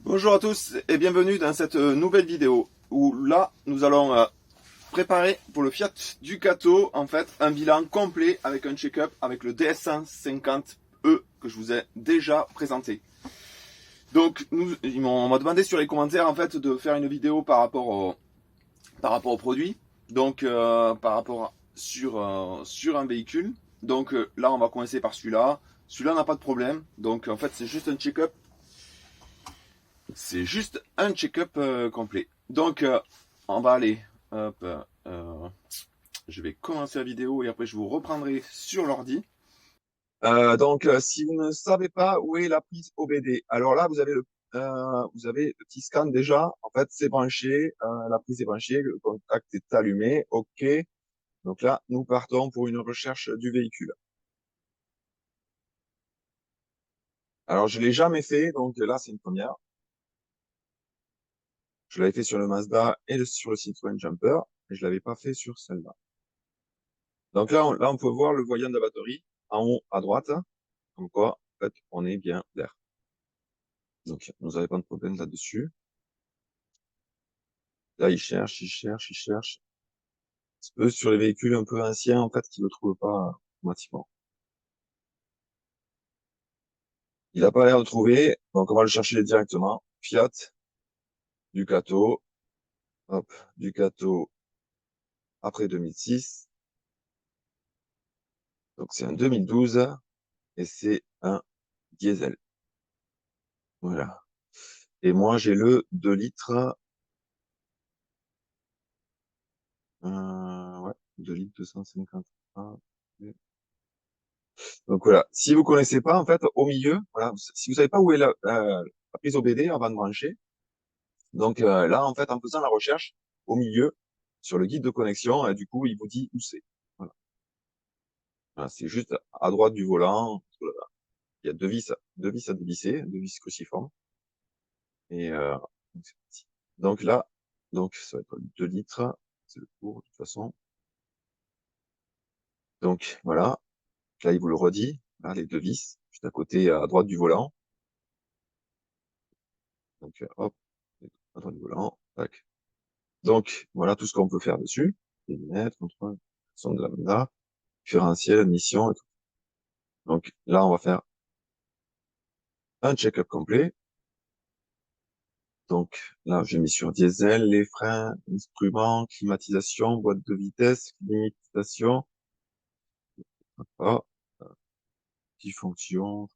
Bonjour à tous et bienvenue dans cette nouvelle vidéo où là nous allons préparer pour le Fiat Ducato en fait un bilan complet avec un check-up avec le DS150E que je vous ai déjà présenté. Donc on m'a demandé sur les commentaires en fait de faire une vidéo par rapport au produit, donc par rapport sur un véhicule. Donc là on va commencer par celui-là. Celui-là n'a pas de problème. Donc en fait c'est juste un check-up. C'est juste un check-up complet. Donc, on va aller. Hop, je vais commencer la vidéo et après je vous reprendrai sur l'ordi. Si vous ne savez pas où est la prise OBD, alors là, vous avez le petit scan déjà. En fait, c'est branché, la prise est branchée, le contact est allumé. OK. Donc là, nous partons pour une recherche du véhicule. Alors, je l'ai jamais fait, donc là, c'est une première. Je l'avais fait sur le Mazda et sur le Citroën Jumper, et je l'avais pas fait sur celle-là. Donc là, on peut voir le voyant de la batterie en haut à droite, comme quoi, en fait, on est bien vert. Donc, vous n'avez pas de problème là-dessus. Là, il cherche, il cherche, il cherche. C'est peu sur les véhicules un peu anciens, en fait, qui ne le trouvent pas automatiquement. Il n'a pas l'air de trouver, donc on va le chercher directement. Fiat, Ducato, hop, Ducato après 2006. Donc c'est un 2012 et c'est un diesel. Voilà. Et moi, j'ai le 2 litres. Ouais, 2 litres 250. Donc voilà. Si vous connaissez pas, en fait, au milieu, voilà, si vous savez pas où est la prise OBD avant de brancher, donc là, en fait, en faisant la recherche, au milieu, sur le guide de connexion, du coup, il vous dit où c'est. Voilà. Voilà, c'est juste à droite du volant. Il y a deux vis à dévisser, deux vis cruciformes. Et donc, c'est parti. Donc là, donc ça va être 2 litres, c'est le cours de toute façon. Donc voilà, là, il vous le redit, là, les deux vis, juste à côté, à droite du volant. Donc hop, à droite du volant, tac. Donc, voilà tout ce qu'on peut faire dessus. Les lunettes, contrôle, son de lambda, différentiel, admission et tout. Donc, là, on va faire un check-up complet. Donc, là, j'ai mis sur diesel, les freins, instruments, climatisation, boîte de vitesse, limitation, ah, multifonction.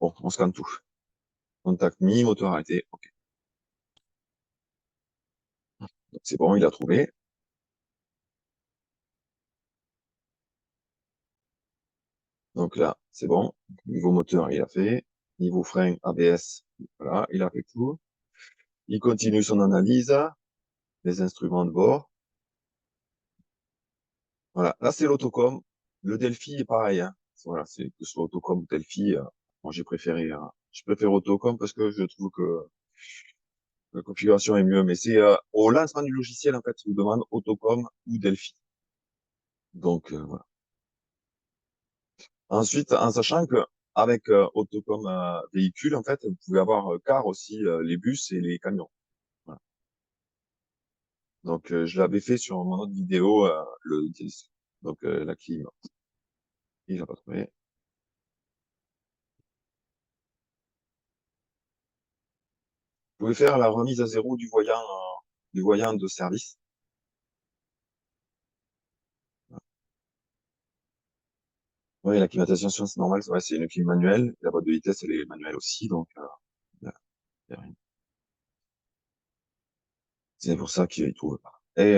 Bon, on scanne tout. Contact mis, moteur arrêté. OK. Donc, c'est bon, il a trouvé. Donc là, c'est bon. Niveau moteur, il a fait. Niveau frein, ABS, voilà, il a fait tout. Il continue son analyse, les instruments de bord. Voilà, là, c'est l'autocom. Le Delphi est pareil, hein. Voilà, c'est que ce soit autocom ou Delphi. Moi, je préfère autocom parce que je trouve que la configuration est mieux. Mais c'est au lancement du logiciel, en fait, il vous demande autocom ou Delphi. Donc, voilà. Ensuite, en sachant que avec autocom véhicule, en fait, vous pouvez avoir car aussi les bus et les camions. Voilà. Donc, je l'avais fait sur mon autre vidéo, le disque. Donc, la clim, il a pas trouvé. Vous pouvez faire la remise à zéro du voyant de service. Oui, la climatisation, c'est normal, ouais, c'est une clim manuelle. La boîte de vitesse, elle est manuelle aussi, donc y a rien. C'est pour ça qu'il ne trouve pas. Et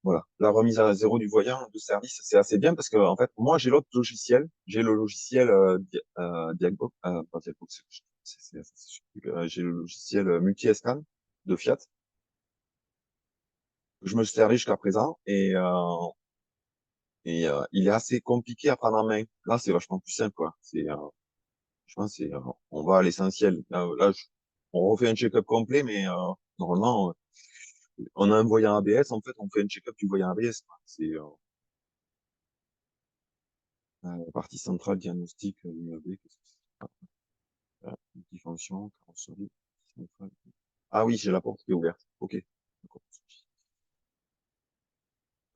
voilà, la remise à zéro du voyant de service, c'est assez bien parce que en fait, moi, j'ai l'autre logiciel, j'ai le logiciel Diagbox, pas Diagbox, j'ai le logiciel multi-scan de Fiat que je me servais jusqu'à présent et il est assez compliqué à prendre en main. Là, c'est vachement plus simple, quoi. Je pense, on va à l'essentiel. On refait un check-up complet, mais normalement, on a un voyant ABS. En fait, on fait un check-up du voyant ABS, quoi. C'est la partie centrale diagnostic immeublé. Qu'est-ce que c'est? fonction, carrosserie. Ah oui, j'ai la porte qui est ouverte. Ok.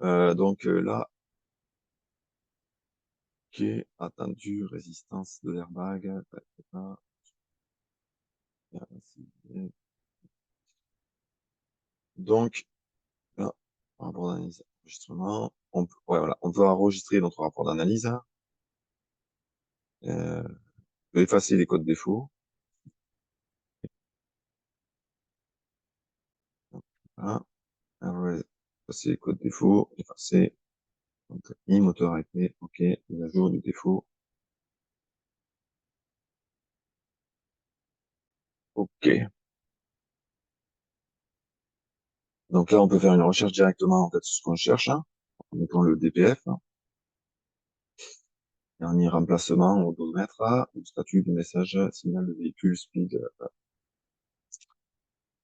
Donc là, ok, attendu, résistance de l'airbag. Donc, là, rapport d'analyse, enregistrement. Ouais, voilà, on peut enregistrer notre rapport d'analyse. On peut effacer les codes défauts. Voilà. Effacer les codes défauts, effacer. Donc, moteur arrêté, ok, mise à jour du défaut. Ok. Donc là, on peut faire une recherche directement, en fait, sur ce qu'on cherche, hein, en mettant le DPF. Dernier remplacement au odomètre, le statut du message, signal de véhicule, speed.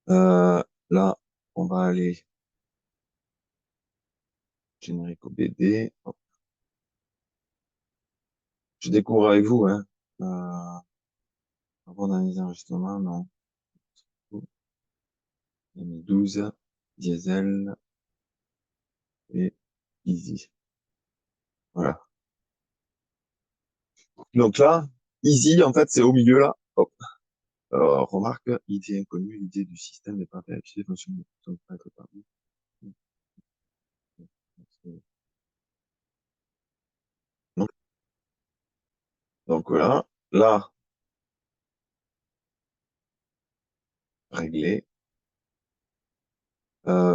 Là, on va aller générique au BD. Hop. Je découvre avec vous, hein. Rapport d'analyse d'enregistrement, non. 2012, diesel et easy. Voilà. Donc là, easy, en fait, c'est au milieu, là. Hop. Alors, remarque, idée inconnue, l'idée du système n'est pas vérifiée, fonction ne peut pas être parmi. Donc, donc voilà. Là, réglé.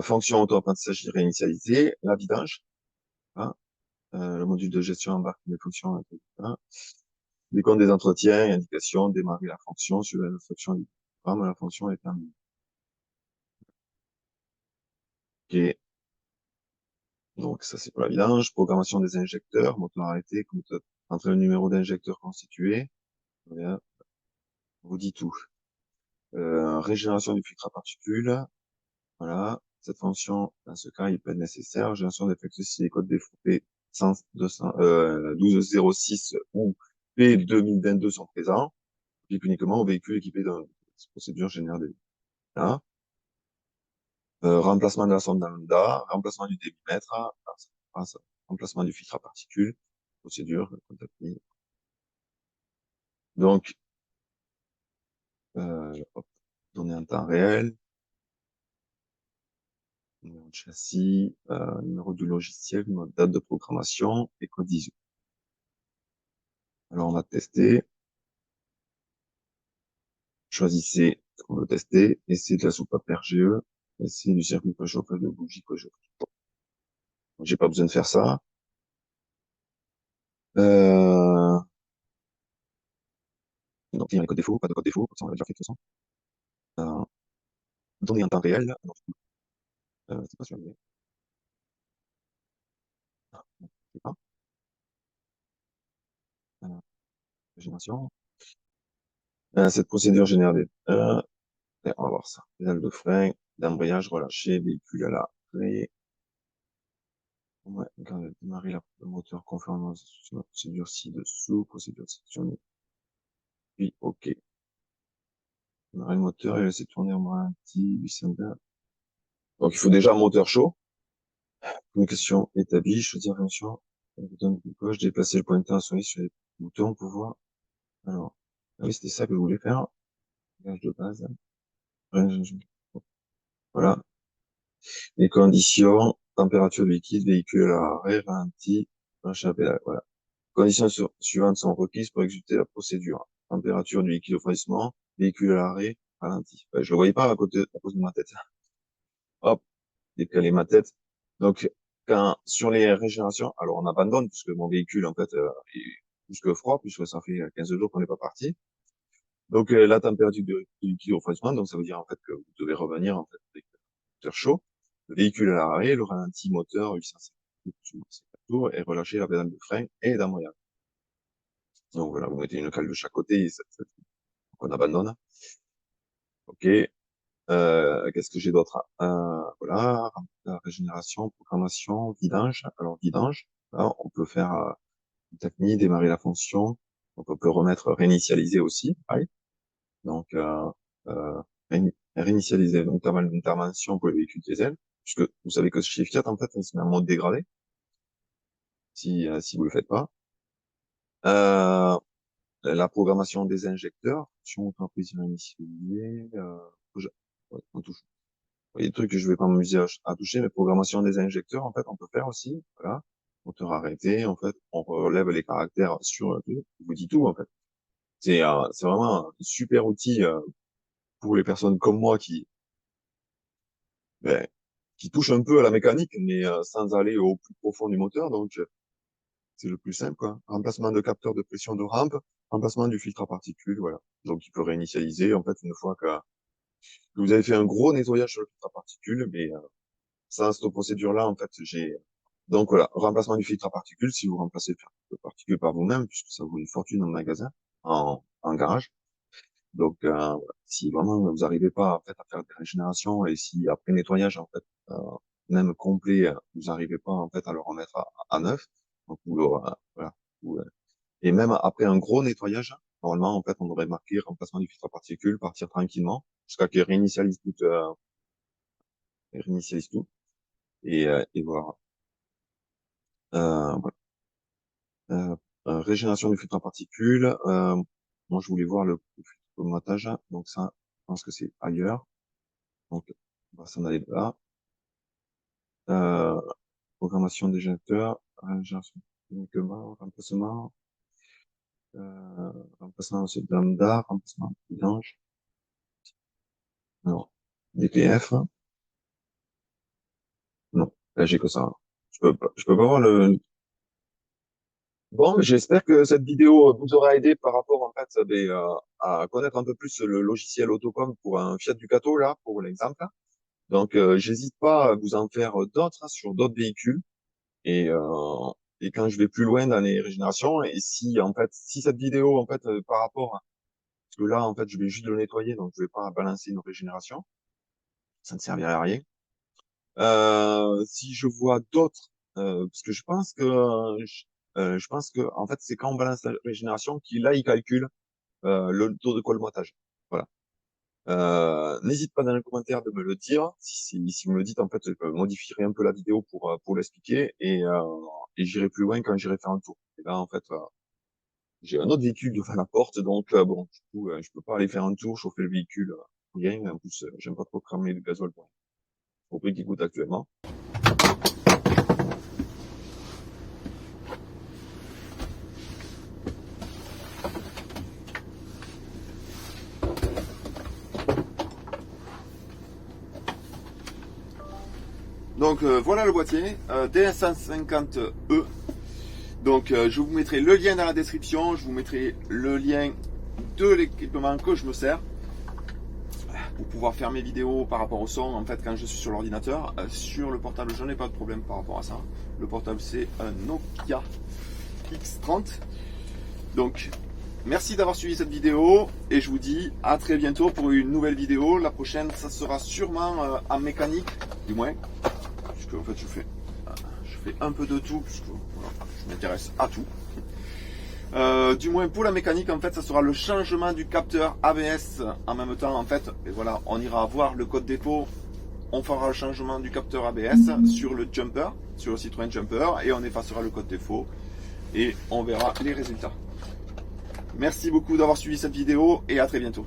Fonction auto-apprentissage réinitialisée, la vidange. Hein, le module de gestion embarque les fonctions. Hein, décompte des entretiens et indications, démarrer la fonction, suivre l'instruction du programme, la fonction est terminée. Ok. Donc ça c'est pour la vidange. Programmation des injecteurs, moteur arrêté, entre le numéro d'injecteur constitué. Voilà, on vous dit tout. Régénération du filtre à particules. Voilà. Cette fonction, dans ce cas, il peut être nécessaire. Génération d'effects si les codes défaut 200, 1206 ou P2022 sont présents. Applique uniquement aux véhicules équipés d'une procédure générale. Voilà. Remplacement de la sonde lambda, remplacement du débitmètre, remplacement du filtre à particules, procédure, donc, hop, données en temps réel, numéro de châssis, numéro du logiciel, date de programmation et code ISO. Alors, on va tester. Choisissez ce qu'on veut tester. Essai de la soupape RGE. Essai du circuit préchauffage de bougie préchauffage. J'ai pas besoin de faire ça. Donc, il y a les codes défauts, pas de code défaut, comme ça on l'a déjà fait de toute façon. Données en temps réel. Alors, c'est pas sûr. Je sais pas. Euh, Génération. Cette procédure génère des... on va voir ça. Pédale de frein, d'embrayage relâché, véhicule à l'arrêt. Ouais, démarrer le moteur conformément à la procédure ci-dessous, procédure sélectionnée. Puis, OK. Démarrer le moteur et laisser tourner en ralenti, 800. Donc, il faut déjà un moteur chaud. Communication établie, choisir fonction. Bouton de gauche, déplacer le pointeur souris sur les boutons pour voir. Alors, ah oui, c'était ça que je voulais faire. Gage de base. Voilà. Les conditions, température du liquide, véhicule à l'arrêt, ralenti, marche à pédale. Voilà. Conditions suivantes sont requises pour exécuter la procédure. Température du liquide au refroidissement, véhicule à l'arrêt, ralenti. Ouais, je le voyais pas à côté, à cause de ma tête. Hop, décaler ma tête. Donc, sur les régénérations, alors on abandonne puisque mon véhicule, en fait, est plus que froid, puisque ça fait 15 jours qu'on n'est pas parti. Donc, la température du liquide au refroidissement, donc ça veut dire, en fait, que vous devez revenir, en fait, avec le moteur chaud, le véhicule à l'arrêt, le ralenti moteur 850 tours et relâcher la pédale de frein et d'embrayage. Donc voilà, vous mettez une cale de chaque côté, on abandonne. Ok. Qu'est-ce que j'ai d'autre? Voilà, la régénération, programmation, vidange. Alors vidange, là, on peut faire une technique, démarrer la fonction. Donc on peut remettre réinitialiser aussi. Pareil. Donc, réinitialiser donc ta intervention pour les véhicules diesel, puisque vous savez que chez Fiat, en fait, il se met en mode dégradé, si vous le faites pas. Euh, la programmation des injecteurs, si on prise initialisée, ouais, on touche. Il y a des trucs que je vais pas m'amuser à toucher, mais programmation des injecteurs, en fait, on peut faire aussi, voilà. Moteur arrêté, en fait, on relève les caractères sur le truc, je vous dis tout, en fait. C'est vraiment un super outil, pour les personnes comme moi ben, qui touchent un peu à la mécanique, mais sans aller au plus profond du moteur. Donc, c'est le plus simple, quoi. Remplacement de capteur de pression de rampe, remplacement du filtre à particules, voilà. Donc, il peut réinitialiser, en fait, une fois que vous avez fait un gros nettoyage sur le filtre à particules, mais sans cette procédure-là, en fait, donc voilà, remplacement du filtre à particules, si vous remplacez le filtre à particules par vous-même, puisque ça vaut une fortune en magasin, en garage. Donc, voilà. Si vraiment vous n'arrivez pas en fait à faire des régénérations et si après nettoyage en fait même complet, vous n'arrivez pas en fait à le remettre à neuf, donc voilà. Et même après un gros nettoyage, normalement en fait on devrait marquer remplacement du filtre à particules, partir tranquillement jusqu'à qu'il réinitialise tout et voilà. Voilà. Régénération du filtre à particules. Moi je voulais voir le filtre de montage, donc ça, je pense que c'est ailleurs. Donc, on va s'en aller de là. Euh, programmation des générateurs, remplacement, remplacement de lambda, remplacement de vidange. Alors, DPF, non, là j'ai que ça. Je peux pas voir le. Bon, mais j'espère que cette vidéo vous aura aidé par rapport en fait à connaître un peu plus le logiciel Autocom pour un Fiat Ducato là, pour l'exemple. Donc, j'hésite pas à vous en faire d'autres sur d'autres véhicules. Et, euh, et quand je vais plus loin dans les régénérations, et si en fait, si cette vidéo en fait par rapport, parce que là en fait je vais juste le nettoyer, donc je vais pas balancer une régénération, ça ne servirait à rien. Si je vois d'autres, parce que je pense que en fait c'est quand on balance la régénération qu'il là il calcule le taux de colmatage. Voilà. N'hésite pas dans les commentaires de me le dire. Si vous me le dites, en fait, je modifierai un peu la vidéo pour l'expliquer et j'irai plus loin quand j'irai faire un tour. Et là, en fait, j'ai un autre véhicule devant la porte, donc bon, du coup, je peux pas aller faire un tour, chauffer le véhicule, rien. En plus, j'aime pas trop cramer le gasoil au prix qu'il coûte actuellement. Donc voilà le boîtier, DS150E. Donc je vous mettrai le lien dans la description, je vous mettrai le lien de l'équipement que je me sers pour pouvoir faire mes vidéos par rapport au son en fait quand je suis sur l'ordinateur. Sur le portable je n'ai pas de problème par rapport à ça. Le portable c'est un Nokia X30. Donc merci d'avoir suivi cette vidéo et je vous dis à très bientôt pour une nouvelle vidéo. La prochaine ça sera sûrement en mécanique, du moins, puisque en fait je fais un peu de tout, puisque voilà, je m'intéresse à tout. Du moins pour la mécanique en fait ça sera le changement du capteur ABS en même temps en fait et voilà on ira voir le code défaut, on fera le changement du capteur ABS sur le jumper, sur le Citroën Jumper et on effacera le code défaut et on verra les résultats. Merci beaucoup d'avoir suivi cette vidéo et à très bientôt.